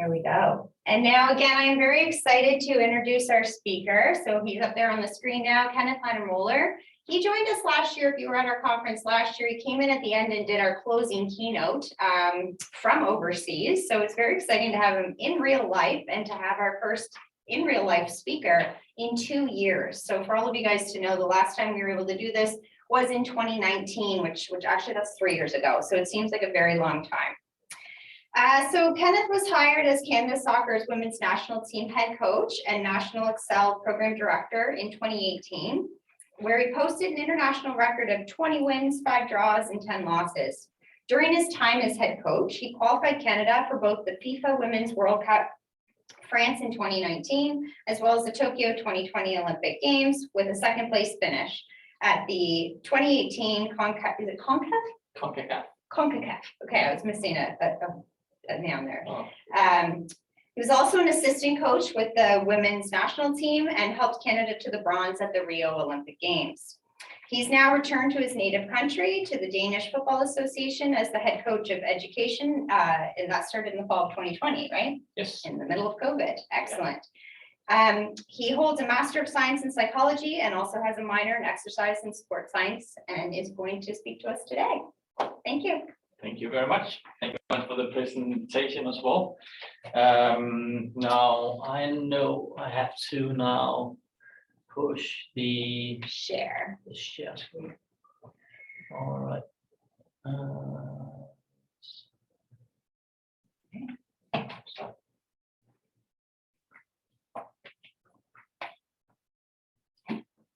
There we go. And now again, I'm very excited to introduce our speaker. So he's up there on the screen now, Kenneth Heiner-Moller. He joined us last year. If you were at our conference last year, he came in at the end and did our closing keynote from overseas. So it's very exciting to have him in real life and to have our first in real life speaker in 2 years. So for all of you guys to know, the last time we were able to do this was in 2019, which actually that's 3 years ago. So it seems like a very long time. So Kenneth was hired as Canada Soccer's women's national team head coach and National Excel program director in 2018, where he posted an international record of 20 wins, 5 draws, and 10 losses. During his time as head coach, he qualified Canada for both the FIFA Women's World Cup France in 2019, as well as the Tokyo 2020 Olympic Games, with a second place finish at the 2018 CONCACAF? CONCACAF. Okay, I was missing a noun there. Oh. He was also an assistant coach with the women's national team and helped Canada to the bronze at the Rio Olympic Games. He's now returned to his native country, to the Danish Football Association, as the head coach of education, and that started in the fall of 2020, right? Yes. In the middle of COVID. Excellent. He holds a Master of Science in Psychology and also has a minor in Exercise and Sport Science, and is going to speak to us today. Thank you. Thank you very much. Thank you very much for the presentation as well. Now I know I have to now push the Share. screen. All right.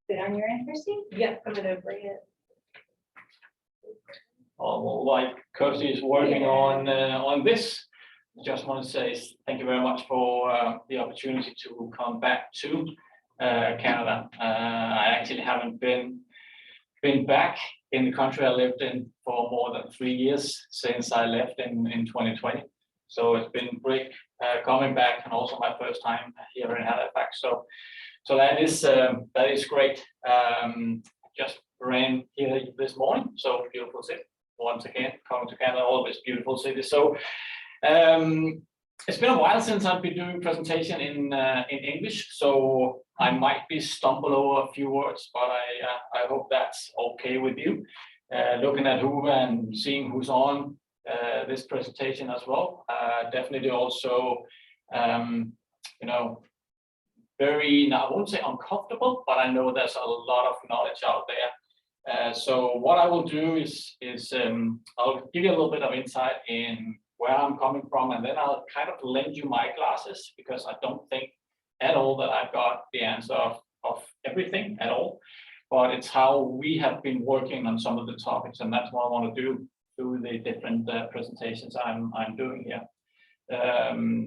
Good on your end, Christy? Yep, I'm gonna bring it. Well, like Kirsty is working on this, I just want to say thank you very much for the opportunity to come back to Canada. I actually haven't been back in the country I lived in for more than 3 years since I left in 2020. So it's been great coming back, and also my first time here in Halifax. So that is great. Just ran here this morning, so beautiful city. Once again, coming to Canada, always beautiful city. So it's been a while since I've been doing presentation in English, so I might be stumble over a few words, but I hope that's okay with you. Looking at who and seeing who's on this presentation as well. Definitely also, very, now I won't say uncomfortable, but I know there's a lot of knowledge out there. So what I will do is I'll give you a little bit of insight in where I'm coming from, and then I'll kind of lend you my glasses, because I don't think at all that I've got the answer of everything at all, but it's how we have been working on some of the topics, and that's what I want to do through the different presentations I'm doing here.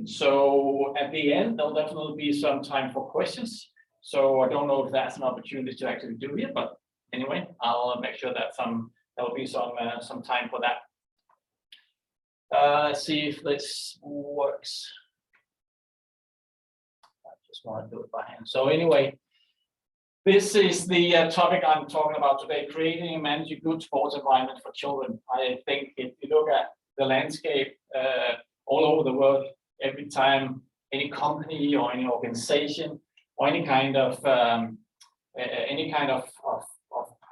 So at the end, there'll definitely be some time for questions. So I don't know if that's an opportunity to actually do here, but anyway, I'll make sure that there'll be some time for that. Let's see if this works. I just want to do it by hand. So anyway, this is the topic I'm talking about today: creating and managing good sports environment for children. I think if you look at the landscape all over the world, every time any company or any organization or any kind of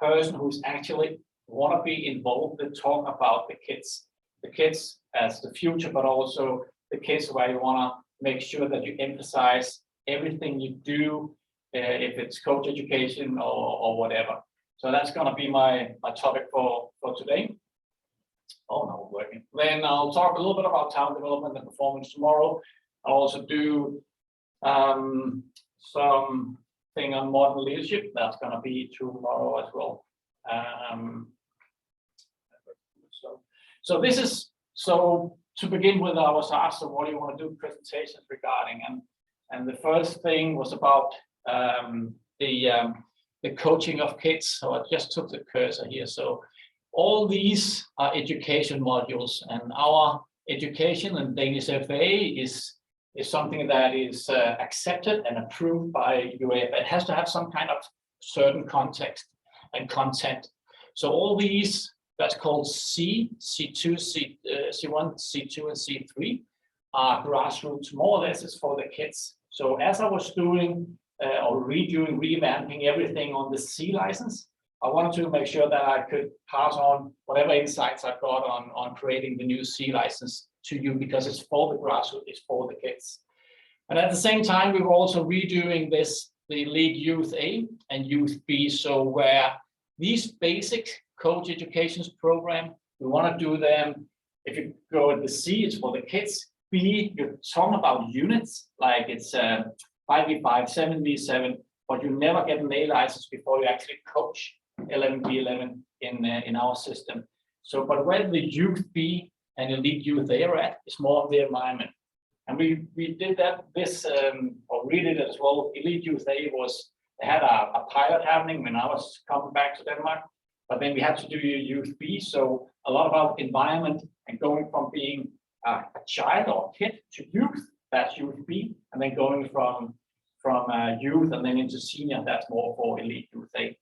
person who's actually want to be involved, they talk about the kids as the future, but also the kids where you want to make sure that you emphasize everything you do, if it's coach education or whatever. So that's going to be my topic for today. Oh, no, working. Then I'll talk a little bit about talent development and performance tomorrow. I'll also do something on modern leadership. That's going to be tomorrow as well. So this is, so to begin with, I was asked, so what do you want to do presentations regarding? And the first thing was about the coaching of kids. So I just took the cursor here. So all these are education modules, and our education and Danish FA is something that is accepted and approved by UEFA. It has to have some kind of certain context and content. So all these, that's called C, C2, C1, C2, and C3. are grassroots, more or less is for the kids. So as I was doing or revamping everything on the C license, I wanted to make sure that I could pass on whatever insights I've got on creating the new C license to you, because it's for the grassroots, it's for the kids. And at the same time, we were also redoing the League Youth A and Youth B. So where these basic coach education program, we want to do them. If you go at the C, it's for the kids. B, you're talking about units, like it's 5v5, 7v7, but you never get an A license before you actually coach 11v11 in our system. So, but where the Youth B and Elite Youth A are at is more of the environment. And we did that, or redid it as well. Elite Youth A they had a pilot happening when I was coming back to Denmark, but then we had to do Youth B. So a lot about environment and going from being a child or kid to youth, that's Youth B, and then going from youth and then into senior, that's more for Elite Youth A.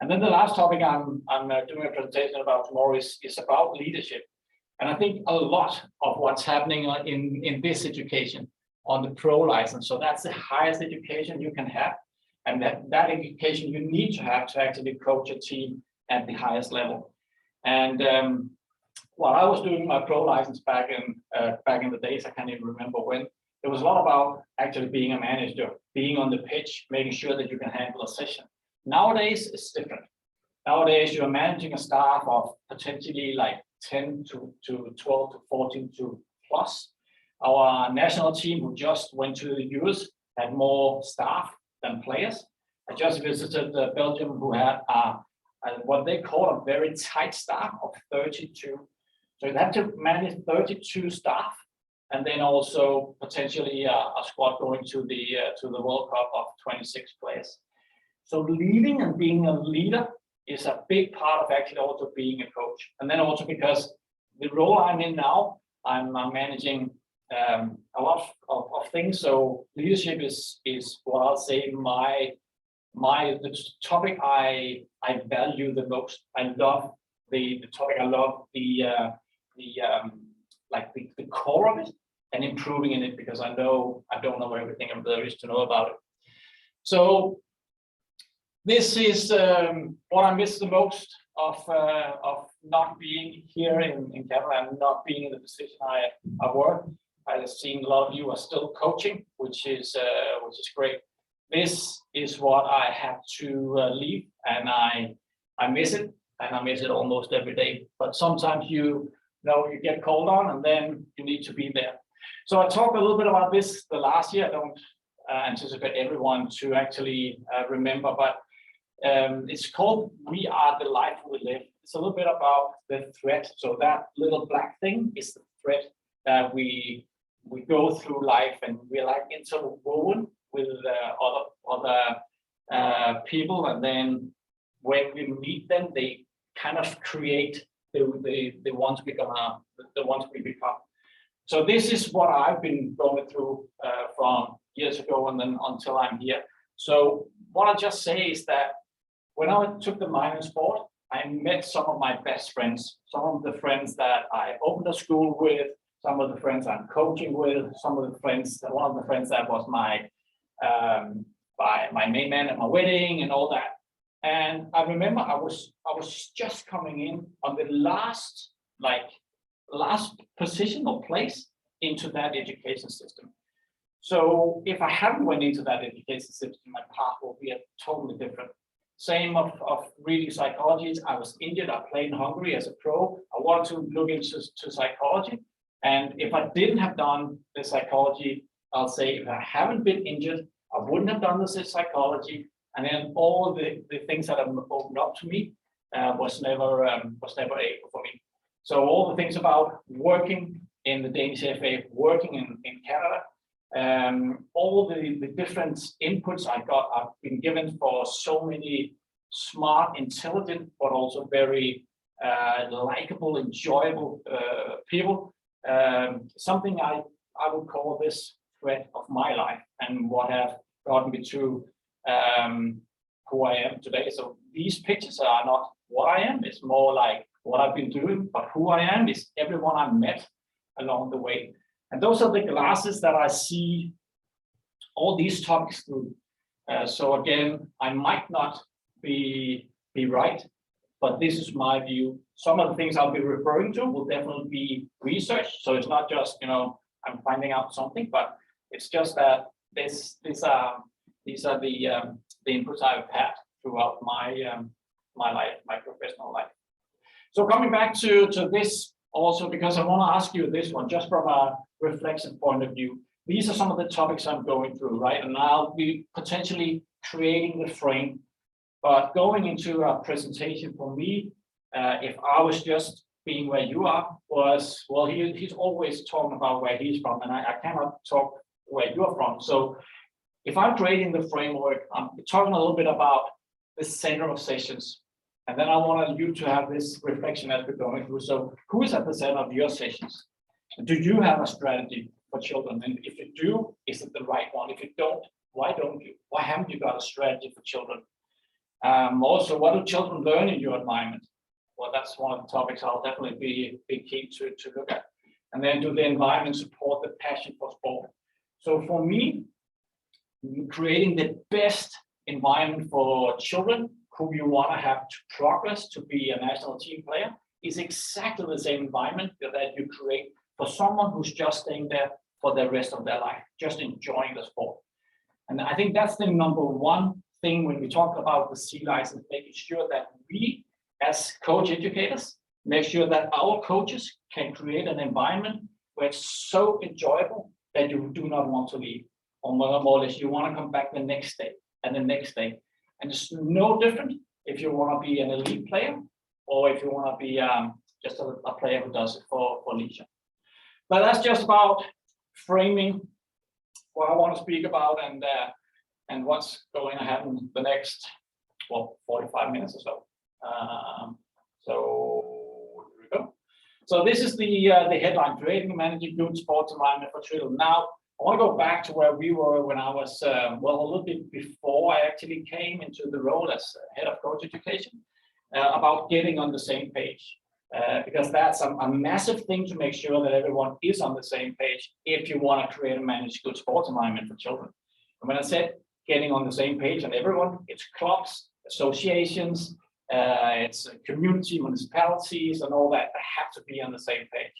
And then the last topic I'm doing a presentation about tomorrow is about leadership. And I think a lot of what's happening in this education on the pro license, so that's the highest education you can have, and that education you need to have to actually coach a team at the highest level. And while I was doing my pro license back in the days, I can't even remember when, it was a lot about actually being a manager, being on the pitch, making sure that you can handle a session. Nowadays, it's different. Nowadays, you're managing a staff of potentially like 10 to 12 to 14 to plus. Our national team, who just went to the US, had more staff than players. I just visited Belgium, who had what they call a very tight staff of 32. So you have to manage 32 staff, and then also potentially a squad going to the World Cup of 26 players. So leading and being a leader is a big part of actually also being a coach. And then also because the role I'm in now, I'm managing a lot of things. So leadership is what I'll say the topic I value the most. I love the topic. I love the core of it and improving in it, because I know I don't know everything there is to know about it. So this is what I miss the most of not being here in Canada and not being in the position I work. I've seen a lot of you are still coaching, which is great. This is what I have to leave, and I miss it, and I miss it almost every day. But sometimes you get called on, and then you need to be there. So I talked a little bit about this the last year. I don't anticipate everyone to actually remember, but it's called "We Are the Life We Live." It's a little bit about the thread. So that little black thing is the thread that we go through life, and we're like interwoven with other people, and then when we meet them, they kind of create the ones we become. So this is what I've been going through from years ago and then until I'm here. So what I'll just say is that when I took the minor sport, I met some of my best friends, some of the friends that I opened a school with, some of the friends I'm coaching with, some of the friends, one of the friends that was my main man at my wedding and all that. And I remember I was just coming in on the last position or place into that education system. So if I hadn't went into that education system, my path will be totally different. Same of reading psychology. I was injured. I played in Hungary as a pro. I wanted to look into psychology. And if I didn't have done the psychology, I'll say if I haven't been injured, I wouldn't have done this psychology. And then all the things that have opened up to me was never able for me. So all the things about working in the Danish FA, working in Canada, all the different inputs I've been given for so many smart, intelligent, but also very likable, enjoyable people. Something I would call this thread of my life, and what have gotten me to who I am today. So these pictures are not what I am, it's more like what I've been doing, but who I am is everyone I've met along the way. And those are the glasses that I see all these topics through. So again, I might not be right, but this is my view. Some of the things I'll be referring to will definitely be research. So it's not just, I'm finding out something, but it's just that these are the inputs I've had throughout my life, my professional life. So coming back to this also, because I want to ask you this one, just from a reflection point of view. These are some of the topics I'm going through, right? And I'll be potentially creating the frame, but going into a presentation for me, if I was just being where you are, was, well, he's always talking about where he's from, and I cannot talk where you're from. So if I'm creating the framework, I'm talking a little bit about the center of sessions. And then I wanted you to have this reflection as we're going through. So who is at the center of your sessions? Do you have a strategy for children? And if you do, is it the right one? If you don't, why don't you? Why haven't you got a strategy for children? Also, what do children learn in your environment? Well, that's one of the topics I'll definitely be keen to look at. And then do the environment support the passion for sport? So for me, creating the best environment for children who you want to have to progress to be a national team player is exactly the same environment that you create for someone who's just staying there for the rest of their life, just enjoying the sport. And I think that's the number one thing when we talk about the C license, making sure that we as coach educators make sure that our coaches can create an environment where it's so enjoyable that you do not want to leave, or more or less you want to come back the next day and the next day. And it's no different if you want to be an elite player or if you want to be just a player who does it for leisure. But that's just about framing what I want to speak about and what's going to happen the next, 45 minutes or so. So here we go. So this is the headline: creating and managing good sports environment for children. Now, I want to go back to where we were when I was, a little bit before I actually came into the role as head of coach education, about getting on the same page. Because that's a massive thing to make sure that everyone is on the same page if you want to create and manage good sports environment for children. And when I said getting on the same page and everyone, it's clubs, associations, it's community, municipalities, and all that have to be on the same page.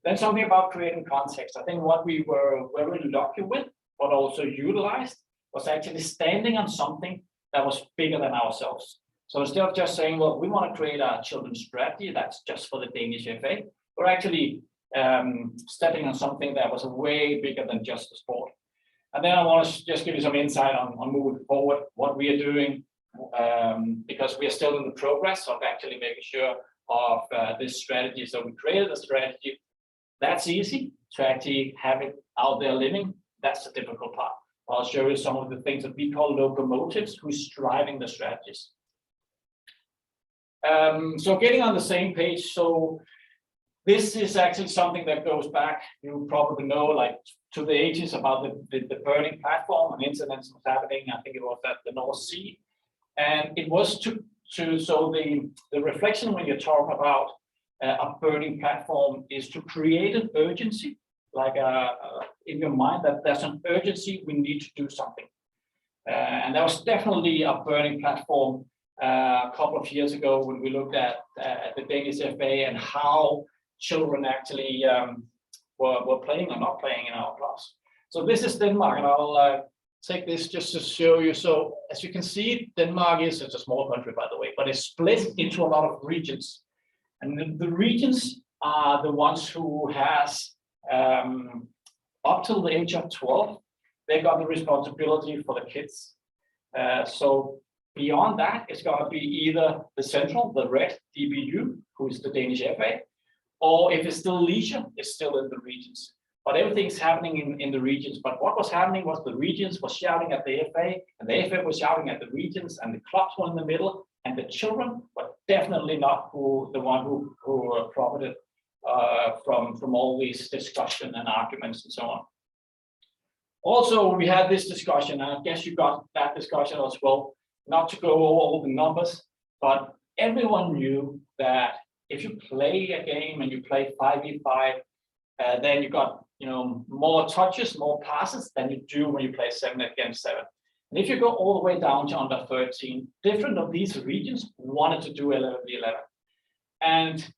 Then something about creating context. I think what we were very lucky with, but also utilized, was actually standing on something that was bigger than ourselves. So instead of just saying, well, we want to create a children's strategy that's just for the Danish FA, we're actually stepping on something that was way bigger than just the sport. And then I want to just give you some insight on moving forward, what we are doing, because we are still in the progress of actually making sure of this strategy. So we created a strategy. That's easy to actually have it out there living. That's the difficult part. I'll show you some of the things that we call locomotives, who's driving the strategies. So getting on the same page. So this is actually something that goes back, you probably know, like to the 80s, about the burning platform and incidents was happening. I think it was at the North Sea. And it was so the reflection when you're talking about a burning platform is to create an urgency, like in your mind that there's an urgency, we need to do something. And there was definitely a burning platform a couple of years ago when we looked at the Danish FA and how children actually were playing or not playing in our class. So this is Denmark, and I'll take this just to show you. So as you can see, Denmark is a small country, by the way, but it's split into a lot of regions. And the regions are the ones who has, up till the age of 12, they got the responsibility for the kids. So beyond that, it's going to be either the central, the red DBU, who is the Danish FA, or if it's still leisure, it's still in the regions. But everything's happening in the regions. But what was happening was the regions were shouting at the FA, and the FA was shouting at the regions, and the clubs were in the middle, and the children were definitely not the one who profited from all these discussion and arguments and so on. Also, we had this discussion, and I guess you got that discussion as well, not to go over all the numbers, but everyone knew that if you play a game and you play 5v5, then you got, more touches, more passes than you do when you play 7 against 7. And if you go all the way down to under 13, different of these regions wanted to do 11v11. And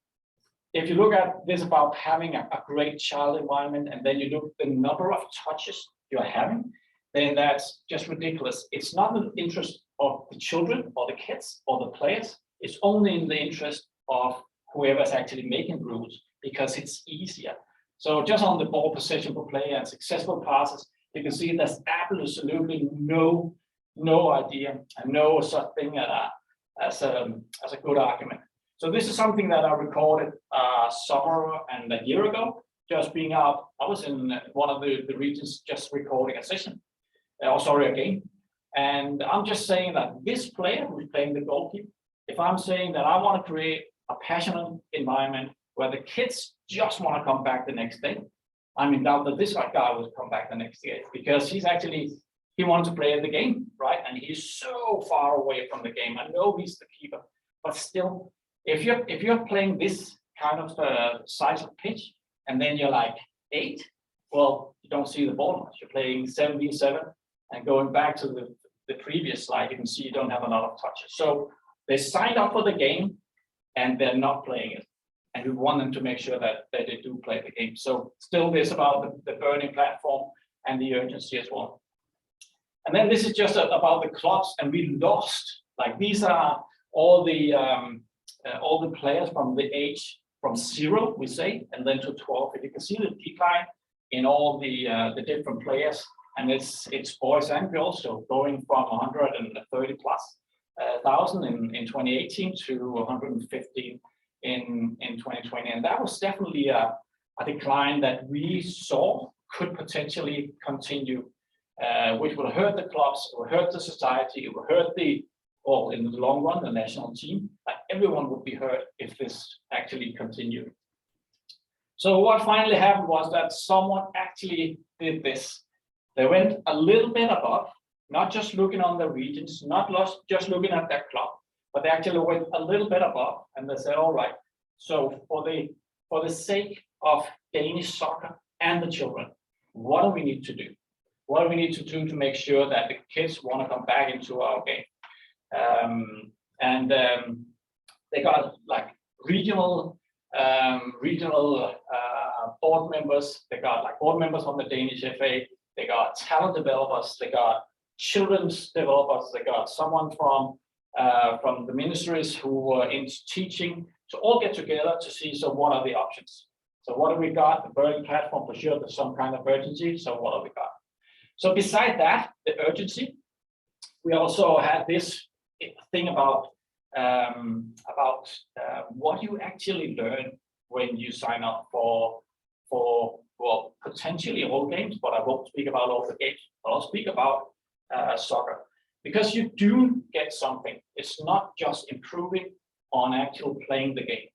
if you look at this about having a great child environment, and then you look at the number of touches you're having, then that's just ridiculous. It's not in the interest of the children or the kids or the players. It's only in the interest of whoever's actually making rules, because it's easier. So just on the ball possession per player and successful passes, you can see there's absolutely no idea and no such thing as a good argument. So this is something that I recorded summer and a year ago, just being out. I was in one of the regions just recording a session, a game. And I'm just saying that this player who's playing the goalkeeper, if I'm saying that I want to create a passionate environment where the kids just want to come back the next day, I'm in doubt that this guy will come back the next day, because he wants to play the game, right? And he's so far away from the game. I know he's the keeper, but still, if you're playing this kind of size of pitch, and then you're like 8, well, you don't see the ball much. You're playing 7v7, and going back to the previous slide, you can see you don't have a lot of touches. So they signed up for the game, and they're not playing it. And we want them to make sure that they do play the game. So still this about the burning platform and the urgency as well. And then this is just about the clubs, and we lost, like these are all the players from the age from 0, we say, and then to 12. If you can see the decline in all the different players, and it's boys and girls, so going from 130 plus thousand in 2018 to 115 in 2020, and that was definitely a decline that we saw could potentially continue, which will hurt the clubs, it will hurt the society, it will hurt in the long run, the national team. Everyone would be hurt if this actually continued. So what finally happened was that someone actually did this. They went a little bit above, not just looking on the regions, not just looking at their club, but they actually went a little bit above, and they said, all right, so for the sake of Danish soccer and the children, what do we need to do? What do we need to do to make sure that the kids want to come back into our game? They got like regional board members. They got like board members from the Danish FA. They got talent developers. They got children's developers. They got someone from the ministries who were into teaching, to all get together to see, so what are the options? So what have we got? The burning platform, for sure, there's some kind of urgency. So what have we got? So beside that, the urgency, we also had this thing about what you actually learn when you sign up for well, potentially all games, but I won't speak about all the games, but I'll speak about soccer, because you do get something. It's not just improving on actual playing the game.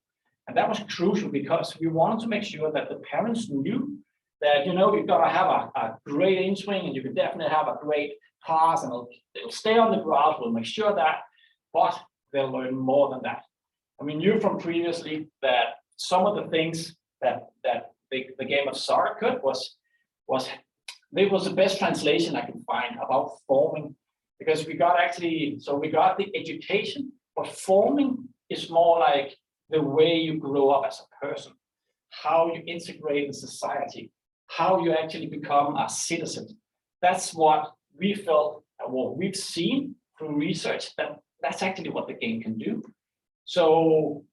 And that was crucial, because we wanted to make sure that the parents knew that, you've got to have a great in-swing, and you can definitely have a great pass, and it'll stay on the ground. We'll make sure that, but they'll learn more than that. I mean, you from previously that some of the things that the game of soccer could was the best translation I can find about forming, because we got the education, but forming is more like the way you grow up as a person, how you integrate in society, how you actually become a citizen. That's what we felt, what we've seen through research, that's actually what the game can do. So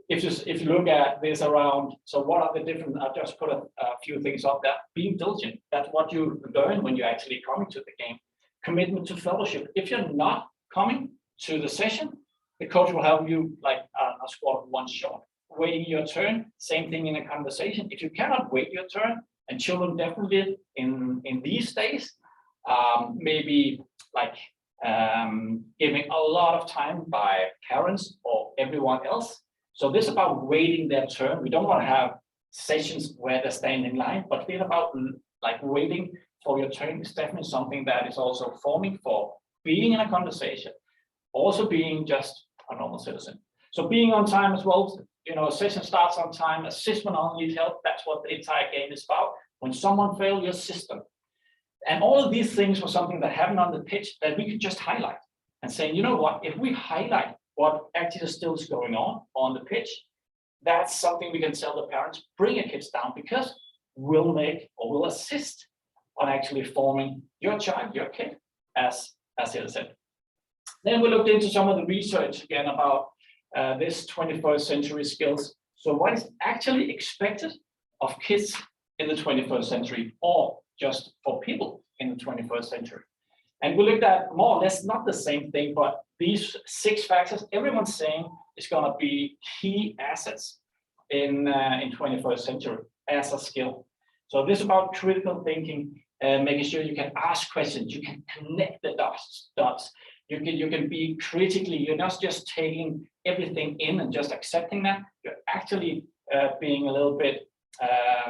if you look at this around, so what are the different, I've just put a few things up there. Being diligent, that's what you learn when you're actually coming to the game. Commitment to fellowship. If you're not coming to the session, the coach will have you like a squad of 1 shot. Waiting your turn, same thing in a conversation. If you cannot wait your turn, and children definitely in these days, maybe like giving a lot of time by parents or everyone else. So this is about waiting their turn. We don't want to have sessions where they stand in line, but think about like waiting for your turn is definitely something that is also forming for being in a conversation, also being just a normal citizen. So being on time as well, session starts on time, assessment on need help. That's what the entire game is about. When someone fails, your system. And all of these things were something that happened on the pitch that we could just highlight and say, you know what, if we highlight what actually still is going on the pitch, that's something we can tell the parents, bring your kids down, because we'll make or we'll assist on actually forming your child, your kid, as Hill said. Then we looked into some of the research again about this 21st century skills. So what is actually expected of kids in the 21st century, or just for people in the 21st century? And we looked at more or less not the same thing, but these 6 factors everyone's saying is going to be key assets in 21st century as a skill. So this is about critical thinking, making sure you can ask questions, you can connect the dots. You can be critically, you're not just taking everything in and just accepting that. You're actually being a little bit,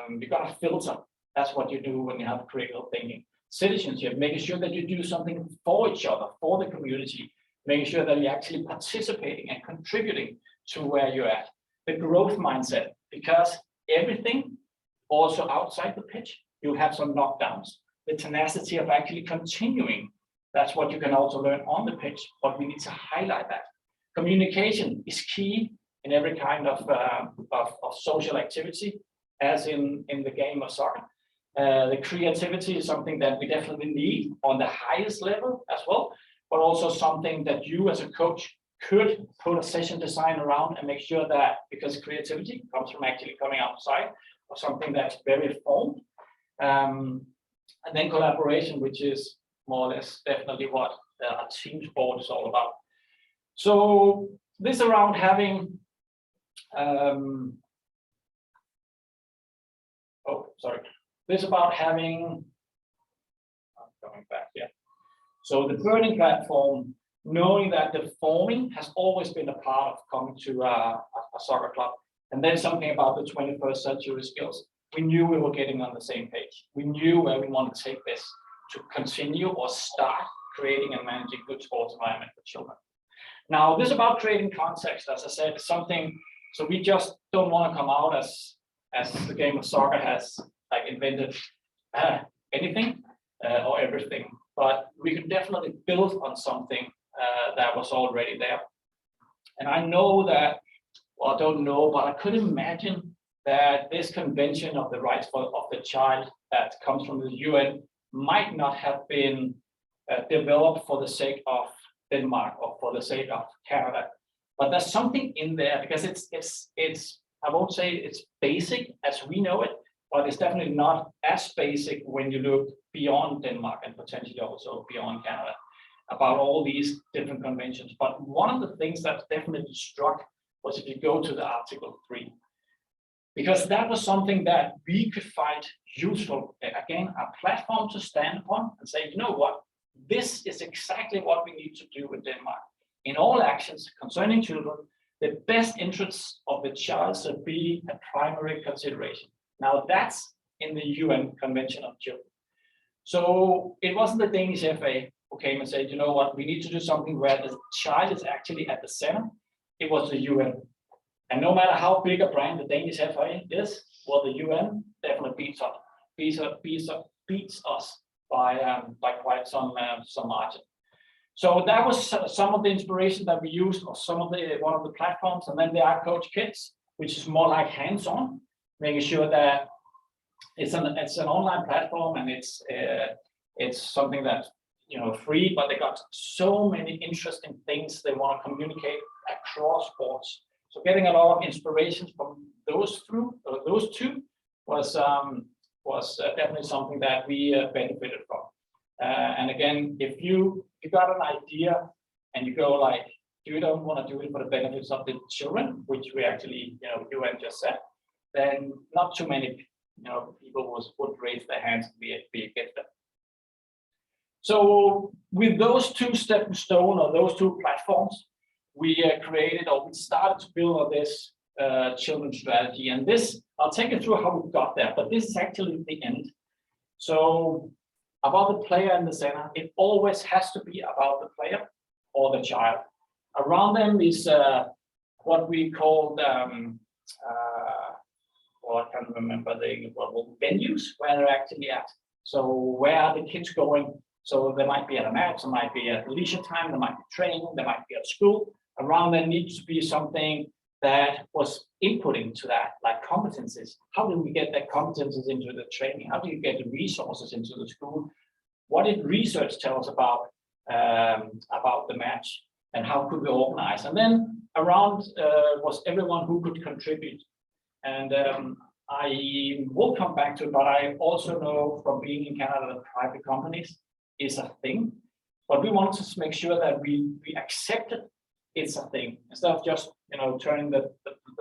you got to filter. That's what you do when you have critical thinking. Citizenship, making sure that you do something for each other, for the community, making sure that you're actually participating and contributing to where you're at. The growth mindset, because everything also outside the pitch, you have some knockdowns. The tenacity of actually continuing. That's what you can also learn on the pitch, but we need to highlight that. Communication is key in every kind of social activity, as in the game of soccer. The creativity is something that we definitely need on the highest level as well, but also something that you as a coach could put a session design around and make sure that, because creativity comes from actually coming outside of something that's very formed. And then collaboration, which is more or less definitely what a team sport is all about. So this around having, this about having, I'm coming back here. So the burning platform, knowing that the forming has always been a part of coming to a soccer club. And then something about the 21st century skills. We knew we were getting on the same page. We knew where we want to take this to continue or start creating and managing good sports environment for children. Now, this about creating context, as I said, is something, so we just don't want to come out as the game of soccer has like invented anything or everything, but we could definitely build on something that was already there. And I know that, well, I don't know, but I could imagine that this convention of the rights of the child that comes from the UN might not have been developed for the sake of Denmark or for the sake of Canada, but there's something in there, because it's I won't say it's basic as we know it, but it's definitely not as basic when you look beyond Denmark and potentially also beyond Canada about all these different conventions. But one of the things that definitely struck was if you go to the Article 3, because that was something that we could find useful. Again, a platform to stand upon and say, you know what, this is exactly what we need to do in Denmark. In all actions concerning children, the best interests of the child should be a primary consideration. Now that's in the UN Convention of Children. So it wasn't the Danish FA who came and said, you know what, we need to do something where the child is actually at the center. It was the UN. And no matter how big a brand the Danish FA is, well, the UN definitely beats us by quite some margin. So that was some of the inspiration that we used, or some of one of the platforms, and then the iCoach Kids, which is more like hands-on, making sure that it's an online platform, and it's something that's free, but they got so many interesting things they want to communicate across sports. So getting a lot of inspiration from those two was definitely something that we benefited from. And again, if you got an idea and you go like, you don't want to do it for the benefits of the children, which we actually, UN just said, then not too many, people would raise their hands to be against them. So with those two stepping stone, or those two platforms, we created, or we started to build on this children's strategy. And this, I'll take you through how we got there, but this is actually the end. So about the player in the center, it always has to be about the player or the child. Around them is what we call I can't remember the venues where they're actually at. So where are the kids going? So they might be at a match, they might be at leisure time, they might be training, they might be at school. Around there needs to be something that was inputting to that, like competencies. How do we get that competencies into the training? How do you get the resources into the school? What did research tell us about the match, and how could we organize? And then around was everyone who could contribute. And I will come back to it, but I also know from being in Canada that private companies is a thing. But we want to make sure that we accept it. It's a thing, instead of just turning the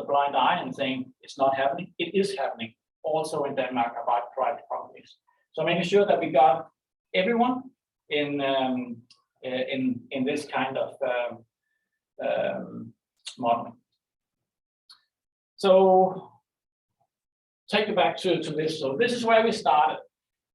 blind eye and saying it's not happening. It is happening also in Denmark about private companies. So making sure that we got everyone in this kind of model. So take you back to this. So this is where we started,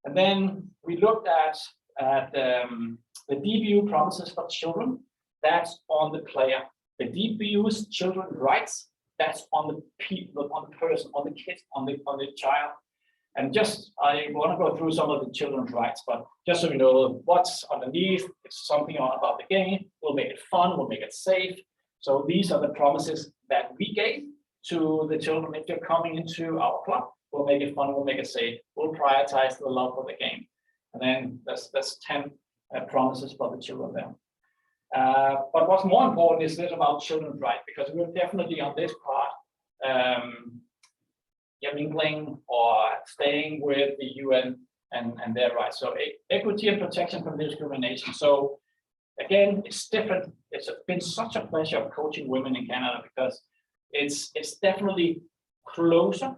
and then we looked at the DBU promises for children. That's on the player. The DBU's children's rights. That's on the people, on the person, on the kid, on the child. And I want to go through some of the children's rights, but just so you know what's underneath, it's something about the game. We'll make it fun. We'll make it safe. So these are the promises that we gave to the children. If you're coming into our club, we'll make it fun. We'll make it safe. We'll prioritize the love for the game. And then there's 10 promises for the children there. But what's more important is this about children's rights, because we're definitely on this part, mingling or staying with the UN and their rights. So equity and protection from discrimination. So again, it's different. It's been such a pleasure coaching women in Canada, because it's definitely closer,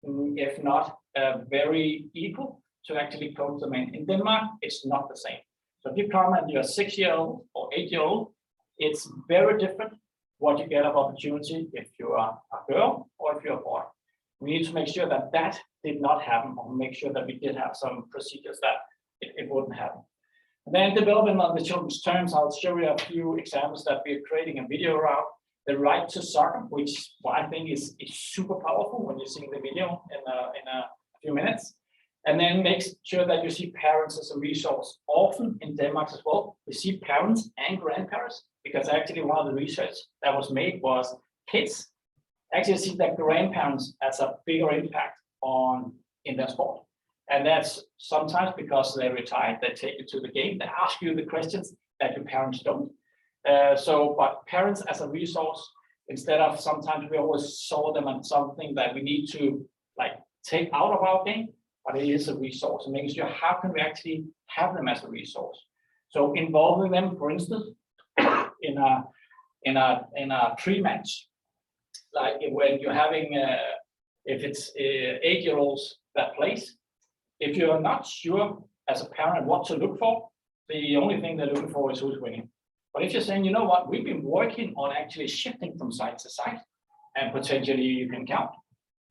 if not very equal, to actually coach the men. In Denmark, it's not the same. So if you come and you're 6-year-old or 8-year-old, it's very different what you get of opportunity if you are a girl or if you're a boy. We need to make sure that that did not happen, or make sure that we did have some procedures that it wouldn't happen. And then development on the children's terms, I'll show you a few examples that we're creating a video around. The right to soccer, which I think is super powerful when you see the video in a few minutes. And then make sure that you see parents as a resource. Often in Denmark as well, we see parents and grandparents, because actually one of the research that was made was kids actually see that grandparents has a bigger impact in their sport. And that's sometimes because they're retired, they take you to the game, they ask you the questions that your parents don't. But parents as a resource, instead of sometimes we always saw them as something that we need to take out of our game, but it is a resource, and making sure how can we actually have them as a resource. So involving them, for instance, in a pre-match, like when you're having, if it's 8-year-olds that plays, if you're not sure as a parent what to look for, the only thing they're looking for is who's winning. But if you're saying, you know what, we've been working on actually shifting from side to side, and potentially you can count,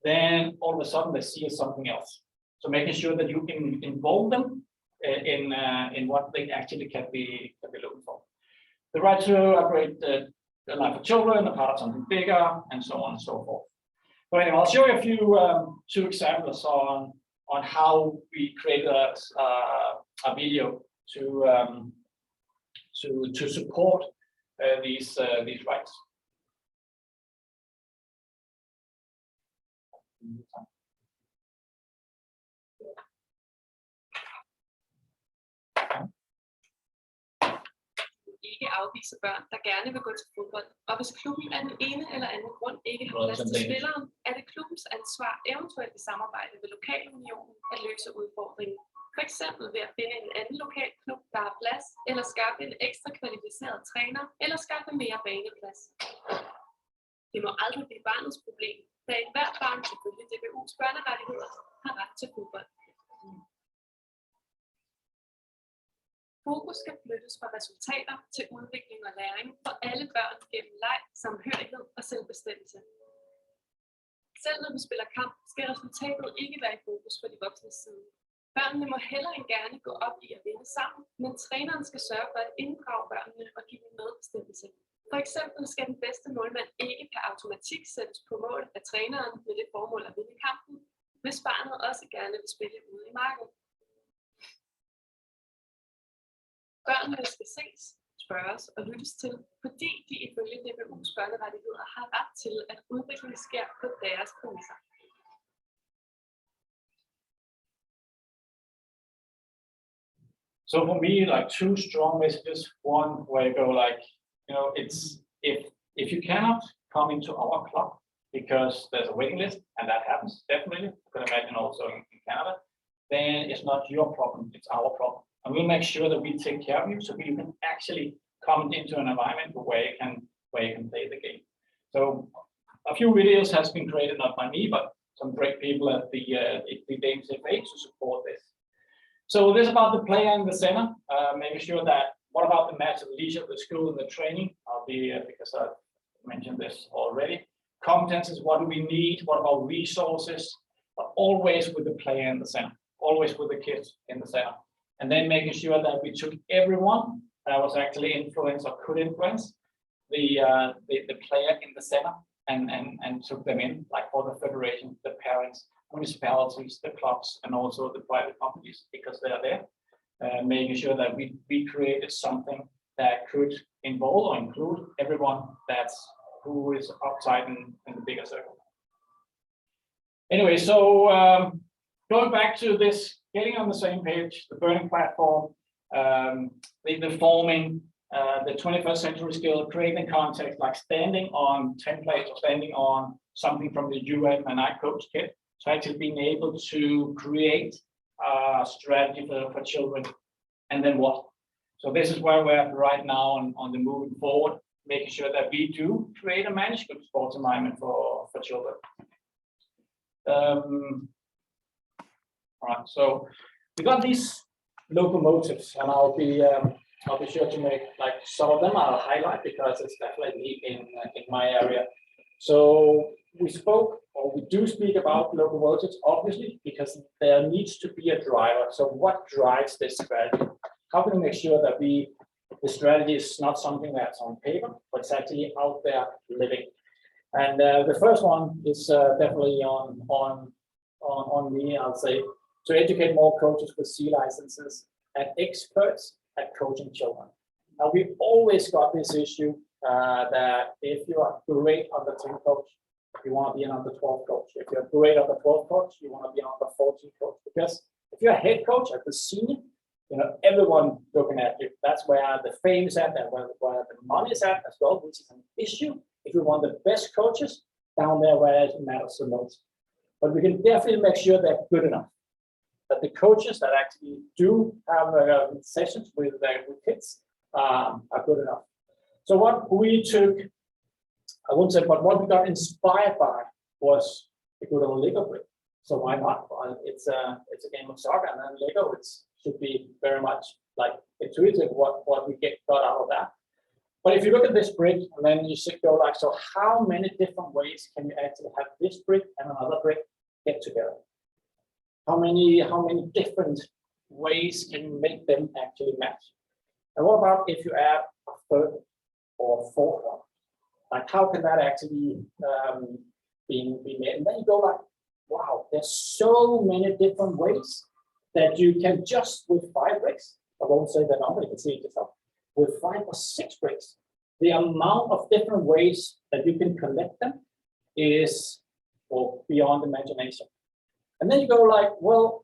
then all of a sudden they see something else. So making sure that you can involve them in what they actually can be looking for. The right to upgrade the life of children, a part of something bigger, and so on and so forth. But anyway, I'll show you a few two examples on how we created a video to support these rights. Ikke afvise børn, der gerne vil gå til fodbold, og hvis klubben af den ene eller anden grund ikke har plads til spilleren, er det klubbens ansvar, eventuelt i samarbejde med lokalunionen, at løse udfordringen. For eksempel ved at finde en anden lokal klub, der har plads, eller skaffe en ekstra kvalificeret træner, eller skaffe mere baneplads. Det må aldrig blive barnets problem, da ethvert barn selvfølgelig DBU's børnerettigheder har ret til fodbold. Fokus skal flyttes fra resultater til udvikling og læring for alle børn gennem leg, samhørighed og selvbestemmelse. Selv når vi spiller kamp, skal resultatet ikke være i fokus for de voksnes side. Børnene må hellere end gerne gå op i at vinde sammen, men træneren skal sørge for at inddrage børnene og give dem medbestemmelse. For eksempel skal den bedste målmand ikke per automatik sættes på mål af træneren med det formål at vinde kampen, hvis barnet også gerne vil spille ude i marken. Børnene skal ses, spørges og lyttes til, fordi de ifølge DBU's børnerettigheder har ret til, at udvikling sker på deres præmisser. So for me, like two strong messages. One where I go like, it's if you cannot come into our club because there's a waiting list, and that happens definitely. You can imagine also in Canada, then it's not your problem, it's our problem. And we'll make sure that we take care of you so you can actually come into an environment where you can play the game. So a few videos has been created, not by me, but some great people at the Danish FA to support this. So this is about the player in the center, making sure that what about the match of leisure, the school and the training? I'll be, because I've mentioned this already. Competences, what do we need? What about resources? But always with the player in the center, always with the kids in the center. And then making sure that we took everyone that was actually influenced or could influence the player in the center and took them in, like for the federation, the parents, municipalities, the clubs, and also the private companies, because they are there, making sure that we created something that could involve or include everyone who is outside in the bigger circle. Anyway, so going back to this, getting on the same page, the burning platform, the forming, the 21st century skill, creating context, like standing on templates or standing on something from the UN and I coach kit, so actually being able to create a strategy for children, and then what? So this is where we're at right now on the moving forward, making sure that we do create a managed sports environment for children. All right, so we got these locomotives, and I'll be sure to make like some of them I'll highlight because it's definitely in my area. So we spoke, or we do speak about locomotives, obviously, because there needs to be a driver. So what drives this strategy? How can we make sure that the strategy is not something that's on paper, but it's actually out there living? And the first one is definitely on me, I'll say, to educate more coaches with C licenses and experts at coaching children. Now, we've always got this issue that if you are great under 10 coach, you want to be an under 12 coach. If you're great under 12 coach, you want to be an under 14 coach. Because if you're a head coach at the senior, everyone looking at you. That's where the fame is at, and where the money is at as well, which is an issue. If we want the best coaches down there where it matters the most. But we can definitely make sure they're good enough. That the coaches that actually do have sessions with kids are good enough. So what we took, I wouldn't say, but what we got inspired by was the good old Lego brick. So why not? Well, it's a game of soccer, and then Lego should be very much like intuitive what we got out of that. But if you look at this brick, and then you should go like, so how many different ways can you actually have this brick and another brick get together? How many different ways can you make them actually match? And what about if you add a third or fourth one? Like, how can that actually be made? And then you go like, wow, there's so many different ways that you can just with 5 bricks. I won't say the number, you can see it yourself. With 5 or 6 bricks, the amount of different ways that you can collect them is beyond imagination. And then you go like, well,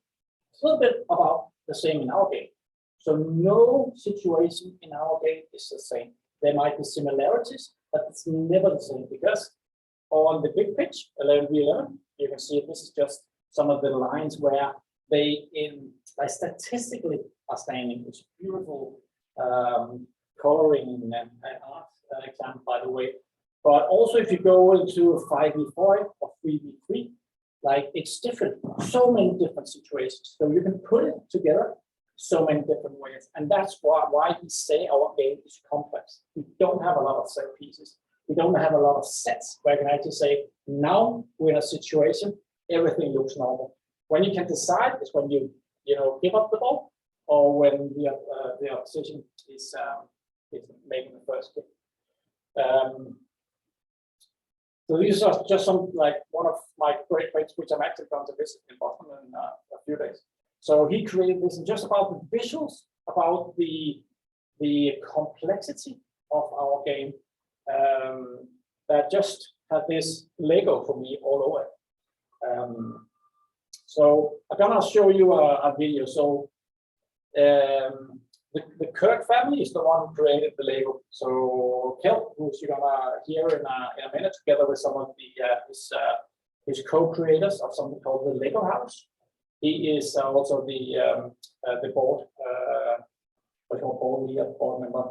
it's a little bit about the same in our game. So no situation in our game is the same. There might be similarities, but it's never the same, because on the big pitch, 11v11, you can see this is just some of the lines where they statistically are standing. It's beautiful coloring and art example, by the way. But also if you go into 5v5 or 3v3, like it's different, so many different situations. So you can put it together so many different ways. And that's why we say our game is complex. We don't have a lot of set pieces. We don't have a lot of sets where I can actually say, now we're in a situation, everything looks normal. When you can decide is when you give up the ball, or when the opposition is making the first kick. So these are just some, like, one of my great mates, which I'm actually going to visit in Boston in a few days. So he created this, and just about the visuals, about the complexity of our game, that just had this Lego for me all over it. So I'm gonna show you a video. So the Kirk family is the one who created the Lego. So Kel, who's you're gonna hear in a minute, together with some of his co-creators of something called the Lego House. He is also the board, board member,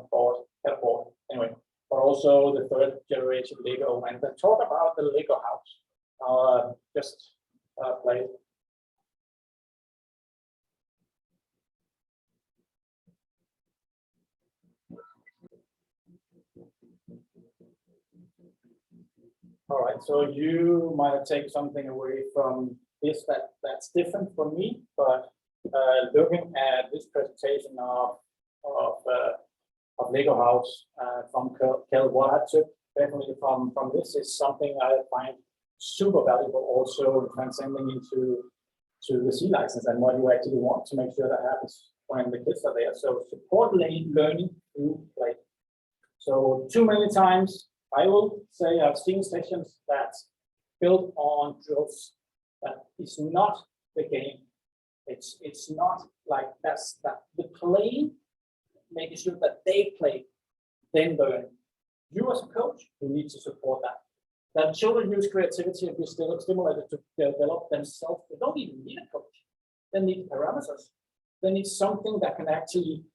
head of board, anyway, but also the third generation Lego. And they talk about the Lego House. Just play it. All right, so you might have taken something away from this that's different for me, but looking at this presentation of Lego House from Kel, what I took definitely from this is something I find super valuable, also in transcending into the C license and what you actually want to make sure that happens when the kids are there. So support learning through play. So too many times I will say I've seen sessions that's built on drills that is not the game. It's not like that's the playing, making sure that they play, then learn. You as a coach, you need to support that. That children use creativity and be still stimulated to develop themselves. They don't even need a coach. They need parameters. They need something that can actually,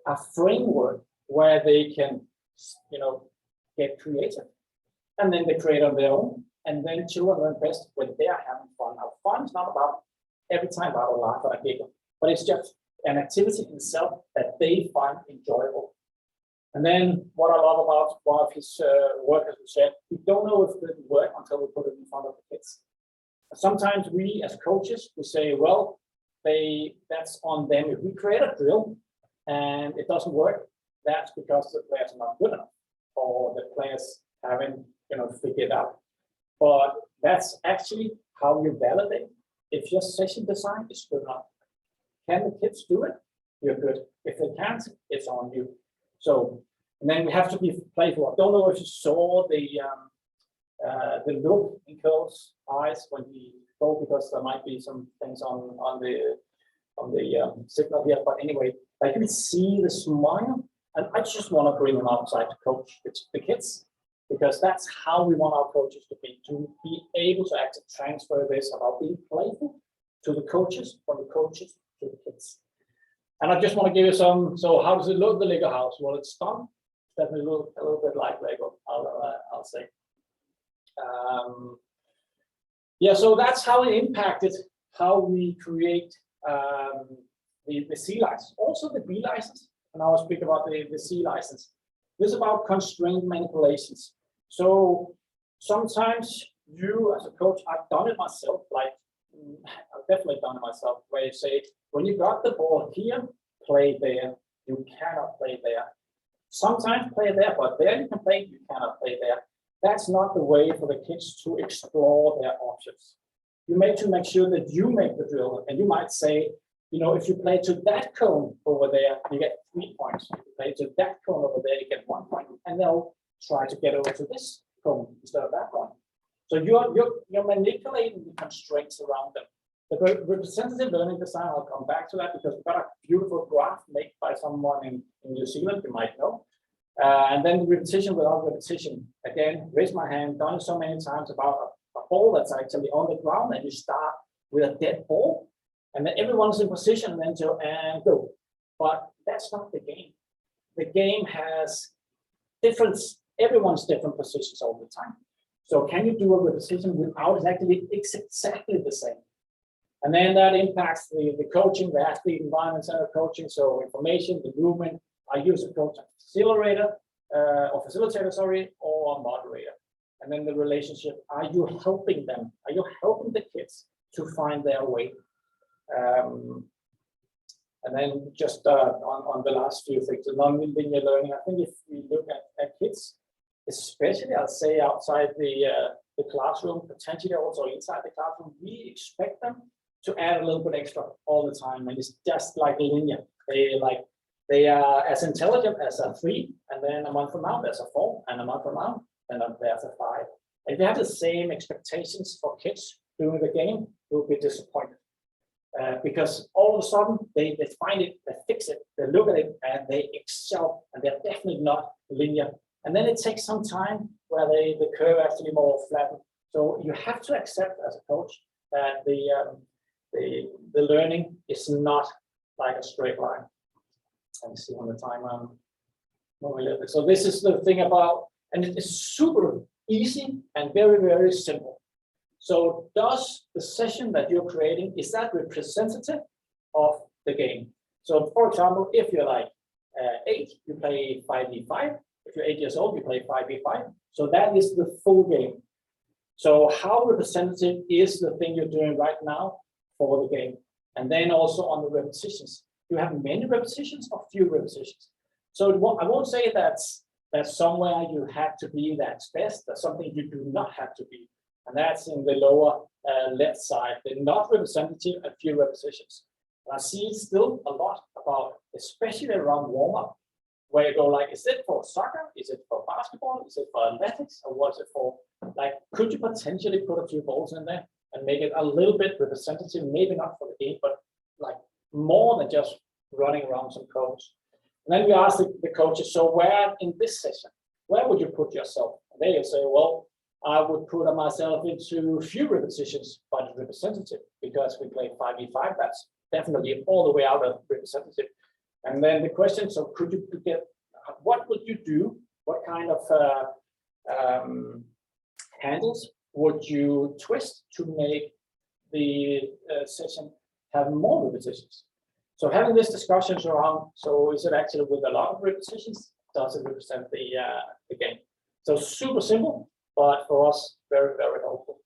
a framework where they can, get creative. And then they create on their own. And then children learn best when they are having fun. Now, fun is not about every time about a laugh or a giggle, but it's just an activity in itself that they find enjoyable. And then what I love about one of his work, as we said, we don't know if it will work until we put it in front of the kids. Sometimes we as coaches, we say, well, that's on them. If we create a drill and it doesn't work, that's because the players are not good enough or the players haven't figured it out. But that's actually how you validate if your session design is good enough. Can the kids do it? You're good. If they can't, it's on you. So, and then we have to be playful. I don't know if you saw the look in Cole's eyes when he spoke, because there might be some things on the signal here. But anyway, I can see the smile, and I just want to bring them outside to coach the kids, because that's how we want our coaches to be able to actually transfer this about being playful to the coaches, from the coaches to the kids. And I just want to give you some. So how does it look, the Lego house? Well, it's done. Definitely look a little bit like Lego, I'll say. Yeah, so that's how it impacted how we create the C license, also the B license. And I will speak about the C license. This is about constraint manipulations. So sometimes you as a coach, I've done it myself, like I've definitely done it myself, where you say, when you got the ball here, play there. You cannot play there. Sometimes play there, but there you can play, you cannot play there. That's not the way for the kids to explore their options. You make sure that you make the drill, and you might say, if you play to that cone over there, you get 3 points. If you play to that cone over there, you get 1 point, and they'll try to get over to this cone instead of that one. So you're manipulating the constraints around them. The representative learning design, I'll come back to that, because we've got a beautiful graph made by someone in New Zealand, you might know. And then repetition without repetition. Again, raise my hand, done it so many times about a ball that's actually on the ground, and you start with a dead ball, and then everyone's in position, and then go. But that's not the game. The game has everyone's different positions all the time. So can you do a repetition without exactly the same? And then that impacts the coaching, the athlete environment center coaching. So information, the movement. I use a coach facilitator, or moderator. And then the relationship. Are you helping them? Are you helping the kids to find their way? And then just on the last few things, the non-linear learning. I think if we look at kids, especially I'll say outside the classroom, potentially also inside the classroom, we expect them to add a little bit extra all the time, and it's just like linear. They are as intelligent as a 3, and then a month from now there's a 4, and a month from now and then there's a 5. If you have the same expectations for kids during the game, you'll be disappointed. Because all of a sudden they find it, they fix it, they look at it, and they excel, and they're definitely not linear. And then it takes some time where the curve actually more flattened. So you have to accept as a coach that the learning is not like a straight line. Let me see on the time. So this is the thing about, and it is super easy and very, very simple. So does the session that you're creating, is that representative of the game? So for example, if you're like 8, you play 5v5. If you're 8 years old, you play 5v5. So that is the full game. So how representative is the thing you're doing right now for the game? And then also on the repetitions. You have many repetitions or few repetitions. So I won't say that's somewhere you have to be that's best. That's something you do not have to be. And that's in the lower left side. They're not representative and few repetitions. And I see still a lot about, especially around warm-up, where you go like, is it for soccer? Is it for basketball? Is it for athletics? Or what is it for? Like, could you potentially put a few balls in there and make it a little bit representative? Maybe not for the game, but like more than just running around some cones. And then we ask the coaches, so where in this session, where would you put yourself? And they say, well, I would put myself into few repetitions, but representative, because we play 5v5. That's definitely all the way out of representative. And then the question, so could you get, what would you do? What kind of handles would you twist to make the session have more repetitions? So having this discussions around, so is it actually with a lot of repetitions? Does it represent the game? So super simple, but for us, very, very helpful.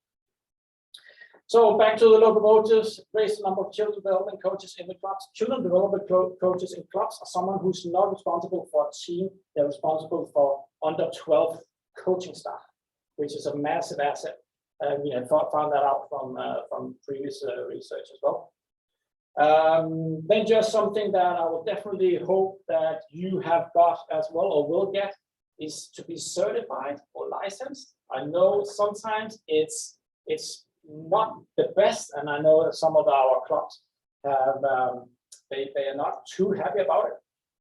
So back to the locomotives, raise the number of children development coaches in the clubs. Children development coaches in clubs are someone who's not responsible for a team. They're responsible for under 12 coaching staff, which is a massive asset. We have found that out from previous research as well. Then just something that I would definitely hope that you have got as well or will get is to be certified or licensed. I know sometimes it's not the best, and I know that some of our clubs have they are not too happy about it.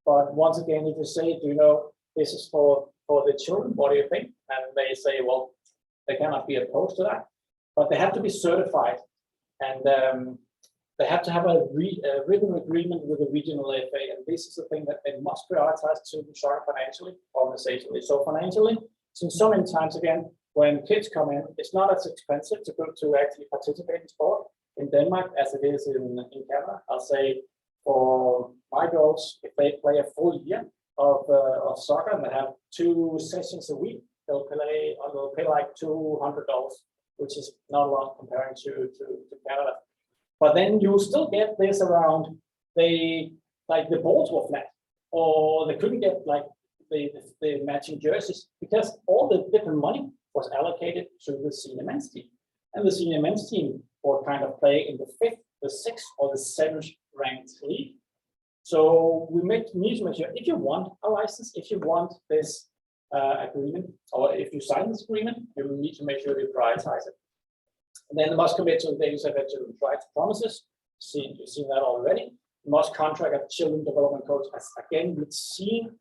But once again, if you say, do you know this is for the children, what do you think? And they say, well, they cannot be opposed to that, but they have to be certified, and they have to have a written agreement with the regional FA, and this is the thing that they must prioritize to soccer financially, organizationally. So financially, since so many times again, when kids come in, it's not as expensive to go to actually participate in sport in Denmark as it is in Canada. I'll say for my girls, if they play a full year of soccer and they have 2 sessions a week, they'll pay like $200, which is not a lot comparing to Canada. But then you still get this around, the balls were flat, or they couldn't get like the matching jerseys, because all the different money was allocated to the senior men's team. And the senior men's team were kind of playing in the 5th, the 6th, or the 7th ranked league. So we need to make sure, if you want a license, if you want this agreement, or if you sign this agreement, you need to make sure you prioritize it. And then they must commit to the things that to right promises. You've seen that already. You must contract a children development coach. As again, we've seen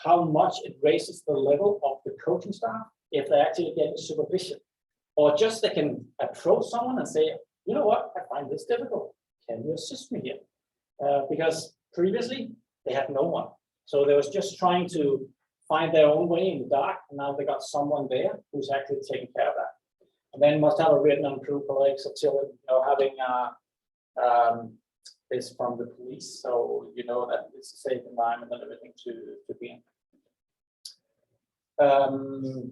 how much it raises the level of the coaching staff if they actually get supervision, or just they can approach someone and say, you know what, I find this difficult. Can you assist me here? Because previously they had no one, so they was just trying to find their own way in the dark. And now they got someone there who's actually taking care of that. And then must have a written and approved colleagues until having this from the police, so you know that it's a safe environment and everything to be in.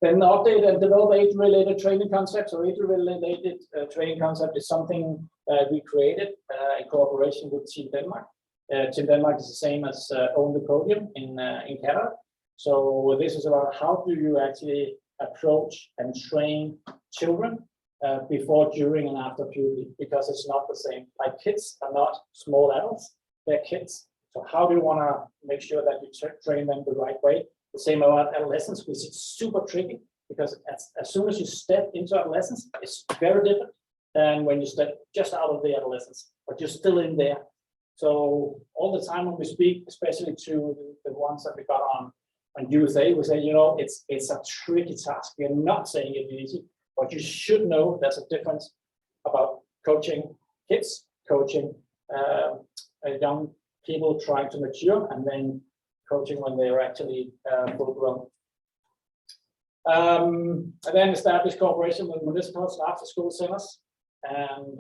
Then update and develop age-related training concepts. Or age-related training concept is something we created in cooperation with Team Denmark. Team Denmark is the same as Own the Podium in Canada. So this is about how do you actually approach and train children before, during, and after puberty, because it's not the same. Like kids are not small adults, they're kids. So how do you want to make sure that you train them the right way? The same about adolescence, which is super tricky, because as soon as you step into adolescence, it's very different than when you step just out of the adolescence, but you're still in there. So all the time when we speak, especially to the ones that we got on USA, we say, you know, it's a tricky task. We're not saying it's easy, but you should know there's a difference about coaching kids, coaching young people trying to mature, and then coaching when they're actually full grown. And then establish cooperation with municipals, after school centers, and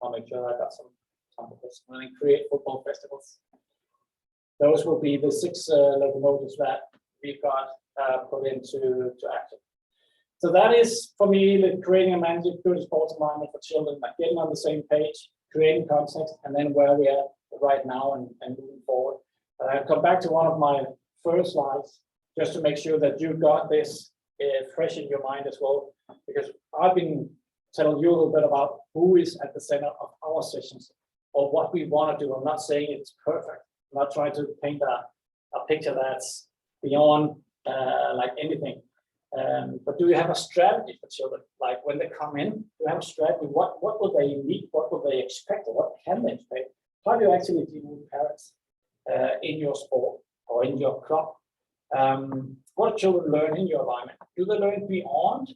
I'll make sure I got some of this. And then create football festivals. Those will be the 6 locomotives that we got put into action. So that is, for me, creating a managed good sports environment for children, like getting on the same page, creating context, and then where we are right now and moving forward. I'll come back to one of my first slides, just to make sure that you got this fresh in your mind as well, because I've been telling you a little bit about who is at the center of our sessions, or what we want to do. I'm not saying it's perfect. I'm not trying to paint a picture that's beyond like anything. But do you have a strategy for children? Like when they come in, do you have a strategy? What will they need? What will they expect? Or what can they expect? How do you actually deal with parents in your sport or in your club? What do children learn in your environment? Do they learn beyond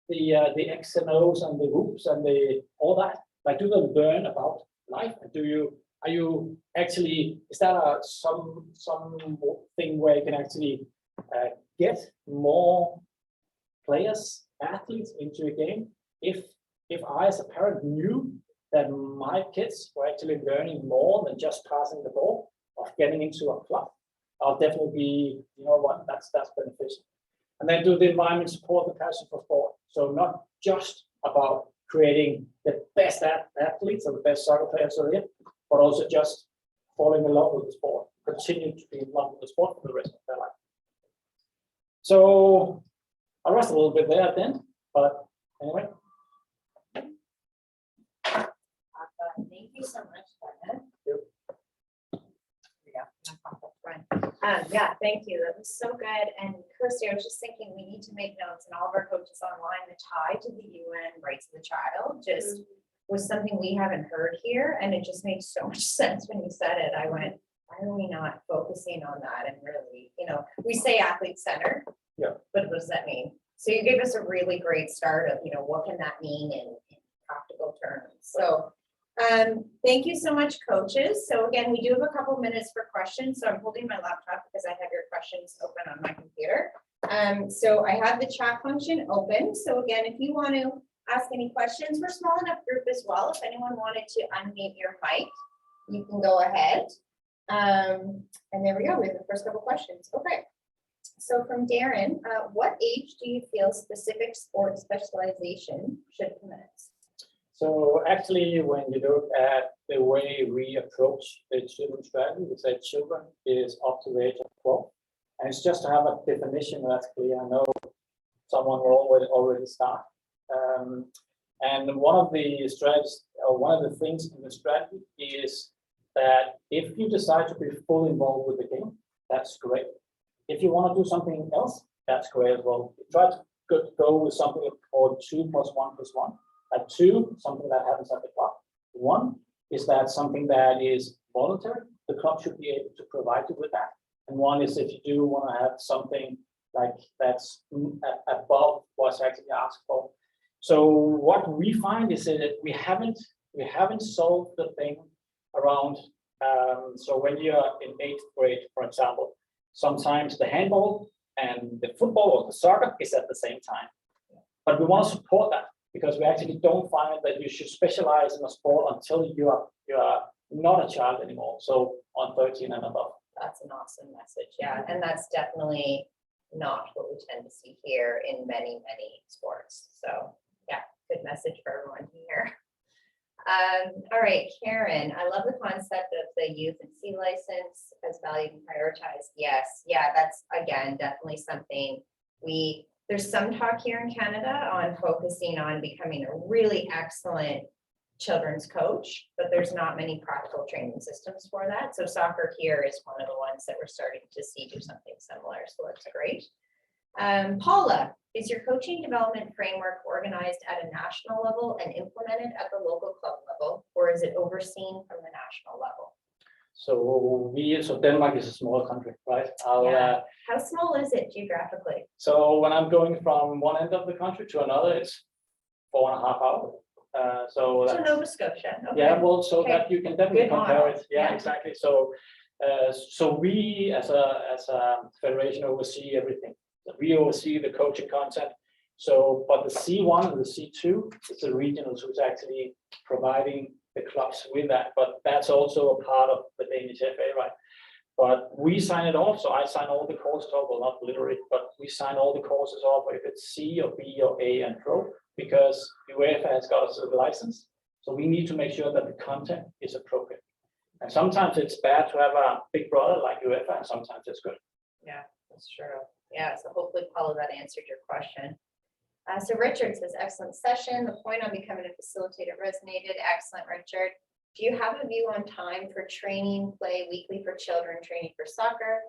the X and O's and the hoops and all that? Like, do they learn about life? Are you actually, is that some thing where you can actually get more players, athletes into a game? If I as a parent knew that my kids were actually learning more than just passing the ball, of getting into a club, I'll definitely be, you know what, that's beneficial. And then do the environment support the passion for sport? So not just about creating the best athletes or the best soccer players are here, but also just falling in love with the sport, continue to be in love with the sport for the rest of their life. So I'll rest a little bit there at the end, but anyway. Thank you so much, Kenneth. Yeah, thank you. That was so good. And Kirsty, I was just thinking we need to make notes, and all of our coaches online, the tie to the UN rights of the child just was something we haven't heard here. And it just made so much sense when you said it. I went, why are we not focusing on that? And really, you know, we say athlete centered, yeah, but what does that mean? So you gave us a really great start of, you know, what can that mean in practical terms? So thank you so much, coaches. So again, we do have a couple minutes for questions. So I'm holding my laptop because I have your questions open on my computer. So I have the chat function open. So again, if you want to ask any questions, we're a small enough group as well. If anyone wanted to unmute your mic, you can go ahead. And there we go. We have the first couple questions. Okay. So from Darren, what age do you feel specific sport specialization should commence? So actually, when you look at the way we approach the children's strategy, we say children is up to the age of 12. And it's just to have a definition that's clear. I know someone will already start. And one of the strategies, or one of the things in the strategy is that if you decide to be fully involved with the game, that's great. If you want to do something else, that's great as well. Try to go with something called 2 + 1 + 1. At 2, something that happens at the club. 1 is that something that is voluntary. The club should be able to provide you with that. And 1 is if you do want to have something like that's above what's actually asked for. So what we find is that we haven't solved the thing around. So when you're in 8th grade, for example, sometimes the handball and the football or the soccer is at the same time. But we want to support that, because we actually don't find that you should specialize in a sport until you are not a child anymore. So on 13 and above. That's an awesome message. Yeah. And that's definitely not what we tend to see here in many, many sports. So yeah, good message for everyone here. All right, Karen, I love the concept of the youth and C license as valued and prioritized. Yes, yeah, that's again, definitely something there's some talk here in Canada on focusing on becoming a really excellent children's coach, but there's not many practical training systems for that. So soccer here is one of the ones that we're starting to see do something similar. So that's great. Paula, is your coaching development framework organized at a national level and implemented at the local club level, or is it overseen from the national level? So Denmark is a small country, right? Yeah. How small is it geographically? So when I'm going from one end of the country to another, it's 4.5 hours. So Nova Scotia. Okay. Yeah, well, so Okay. that you can definitely Good compare model. it. Yeah, Yeah. exactly. So, so we as a federation oversee everything. We oversee the coaching content. So, but the C1 and the C2 is the regionals who's actually providing the clubs with that. But that's also a part of the Danish FA, right? But we sign it off. So I sign all the courses off, well, not literally, but we sign all the courses off if it's C or B or A and Pro, because UEFA has got us a license. So we need to make sure that the content is appropriate. And sometimes it's bad to have a big brother like UEFA, and sometimes it's good. Yeah, that's true. Yeah, so hopefully, Paula, that answered your question. So Richard says, excellent session. The point on becoming a facilitator resonated. Excellent, Richard. Do you have a view on time for training, play weekly for children, training for soccer,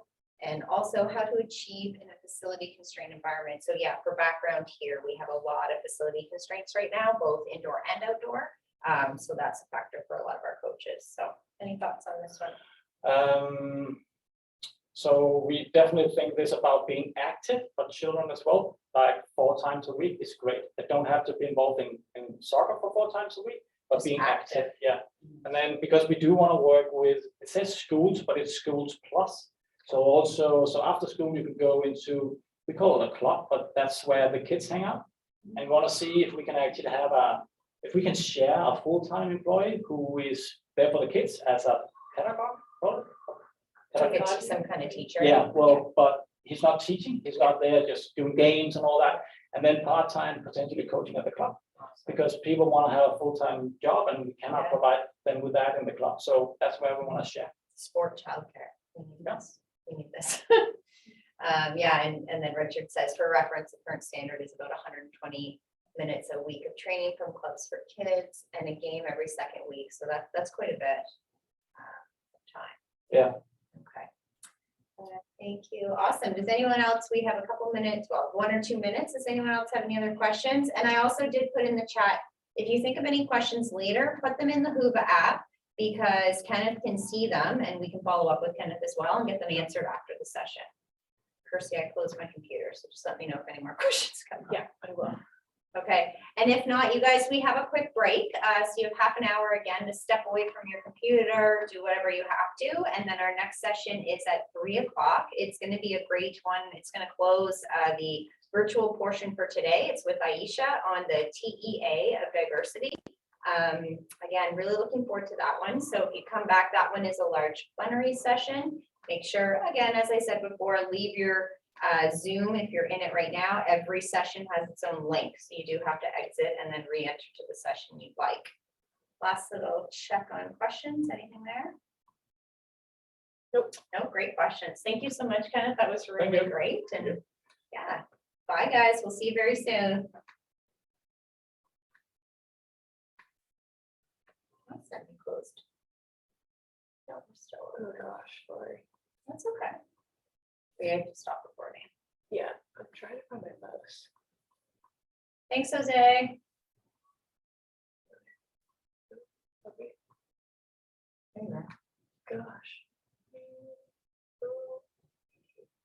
and also how to achieve in a facility constrained environment? So yeah, for background here, we have a lot of facility constraints right now, both indoor and outdoor. So that's a factor for a lot of our coaches. So any thoughts on this one? So we definitely think this about being active for children as well, like 4 times a week is great. They don't have to be involved in soccer for 4 times a week, but being active, yeah. And then because we do want to work with, it says schools, but it's schools plus. So also, so after school, you can go into, we call it a club, but that's where the kids hang out. And we want to see if we can actually have if we can share a full-time employee who is there for the kids as a pedagogue. Like some kind of teacher. Yeah, well, but he's not teaching, he's not there just doing games and all that. And then part-time potentially coaching at the club, because people want to have a full-time job and we cannot provide them with that in the club. So that's where we want to share. Sport childcare. We need this. We need this. Yeah, and then Richard says, for reference, the current standard is about 120 minutes a week of training from clubs for kids and a game every second week. So that's quite a bit of time. Yeah. Okay. Thank you. Awesome. Does anyone else, we have a couple minutes, well, 1 or 2 minutes. Does anyone else have any other questions? And I also did put in the chat, if you think of any questions later, put them in the Hoover app, because Kenneth can see them and we can follow up with Kenneth as well and get them answered after the session. Kirsty, I closed my computer, so just let me know if any more questions come up. Yeah, I will. Okay, and if not, you guys, we have a quick break. So you have half an hour again to step away from your computer, do whatever you have to. And then our next session is at 3 o'clock. It's going to be a great one. It's going to close the virtual portion for today. It's with Aisha on the TEA of diversity. Again, really looking forward to that one. So if you come back, that one is a large plenary session. Make sure, again, as I said before, leave your Zoom if you're in it right now. Every session has its own link, so you do have to exit and then re-enter to the session you'd like. Last little check on questions. Anything there? Nope. No, great questions. Thank you so much, Kenneth. That was really great. And yeah, bye guys. We'll see you very soon. That's not closed. No, we're still. Oh gosh, sorry. That's okay. We have to stop recording. Yeah, I'm trying to find my mouse. Thanks, Jose.